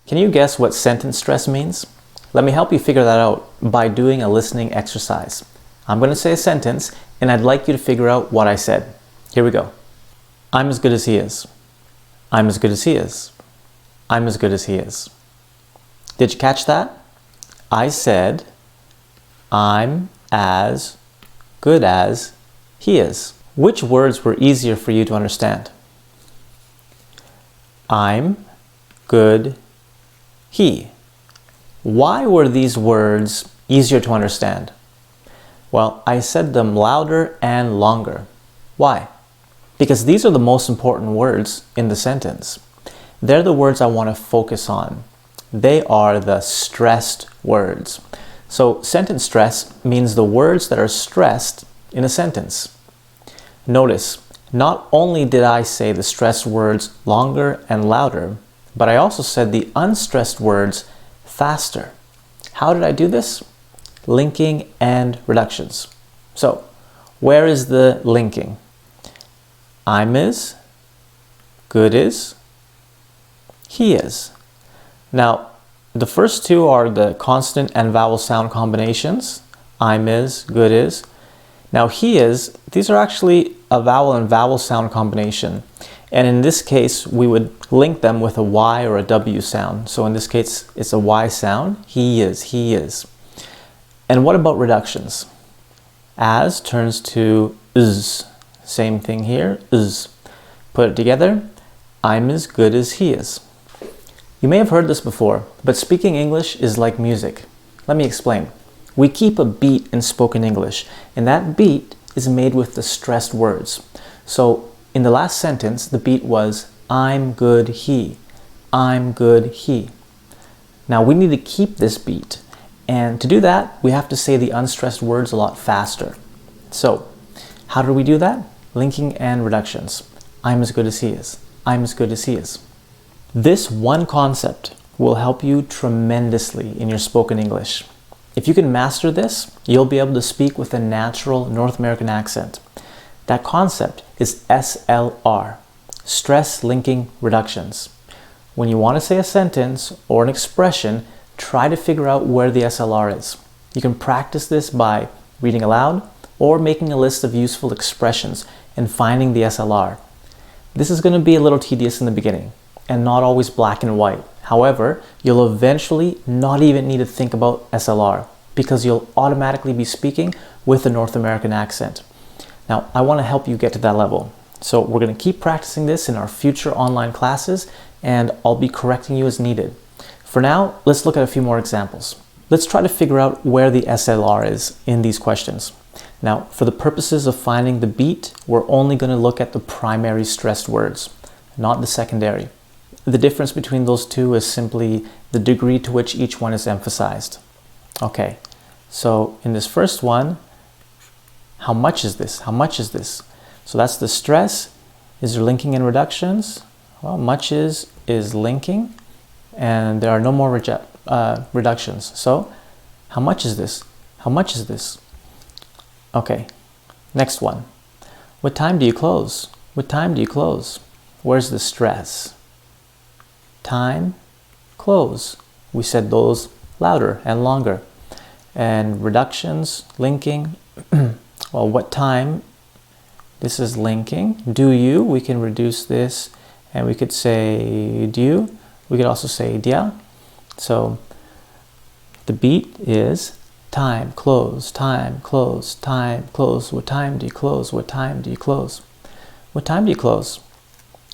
Can you guess what sentence stress means? Let me help you figure that out by doing a listening exercise. I'm going to say a sentence and I'd like you to figure out what I said. Here we go. I'm as good as he is. I'm as good as he is. I'm as good as he is. Did you catch that? I said, I'm as good as he is. Which words were easier for you to understand? I'm good he. Why were these words easier to understand? Well, I said them louder and longer. Why? Because these are the most important words in the sentence. They're the words I want to focus on. They are the stressed words. So sentence stress means the words that are stressed in a sentence. Notice, not only did I say the stressed words longer and louder, but I also said the unstressed words faster. How did I do this? Linking and reductions. So, where is the linking? I'm as good as he is. Now, the first two are the consonant and vowel sound combinations. I'm as good as. Now, he is, these are actually a vowel and vowel sound combination. And in this case, we would link them with a Y or a W sound. So in this case, it's a Y sound. He is, he is. And what about reductions? As turns to is. Same thing here, is. Put it together, I'm as good as he is. You may have heard this before, but speaking English is like music. Let me explain. We keep a beat in spoken English, and that beat is made with the stressed words. So in the last sentence, the beat was, I'm good he. I'm good he. Now we need to keep this beat. And to do that, we have to say the unstressed words a lot faster. So, how do we do that? Linking and reductions. I'm as good as he is. I'm as good as he is. This one concept will help you tremendously in your spoken English. If you can master this, you'll be able to speak with a natural North American accent. That concept is SLR, stress linking reductions. When you want to say a sentence or an expression, try to figure out where the SLR is. You can practice this by reading aloud or making a list of useful expressions and finding the SLR. This is going to be a little tedious in the beginning and not always black and white. However, you'll eventually not even need to think about SLR because you'll automatically be speaking with a North American accent. Now, I want to help you get to that level. So we're going to keep practicing this in our future online classes, and I'll be correcting you as needed. For now, let's look at a few more examples. Let's try to figure out where the SLR is in these questions. Now, for the purposes of finding the beat, we're only going to look at the primary stressed words, not the secondary. The difference between those two is simply the degree to which each one is emphasized. Okay, so in this first one, how much is this? How much is this? So that's the stress. Is there linking and reductions? Well, much is linking, and there are no more reductions. So, how much is this? How much is this? Okay, next one. What time do you close? What time do you close? Where's the stress? Time, close. We said those louder and longer. And reductions, linking. Well, what time? This is linking. Do you? We can reduce this and we could say do you. We could also say dia. So the beat is time, close, time, close, time, close. What time do you close? What time do you close? What time do you close?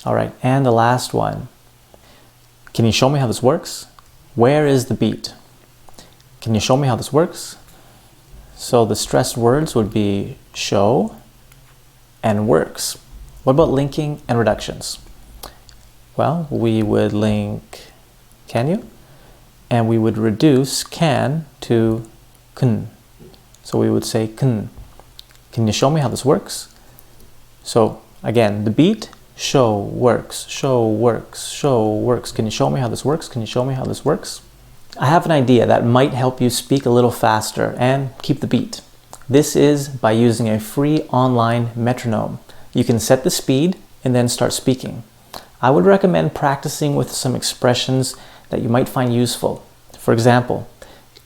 All right, and the last one. Can you show me how this works? Where is the beat? Can you show me how this works? So the stressed words would be show and works. What about linking and reductions? Well, we would link can you? And we would reduce can to kun. So we would say kun. Can you show me how this works? So again, the beat, show, works, show, works, show, works. Can you show me how this works? Can you show me how this works? I have an idea that might help you speak a little faster and keep the beat. This is by using a free online metronome. You can set the speed and then start speaking. I would recommend practicing with some expressions that you might find useful. For example,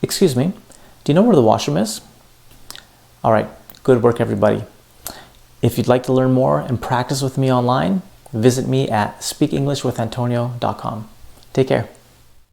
excuse me, do you know where the washroom is? All right, good work everybody. If you'd like to learn more and practice with me online, visit me at speakenglishwithantonio.com. Take care.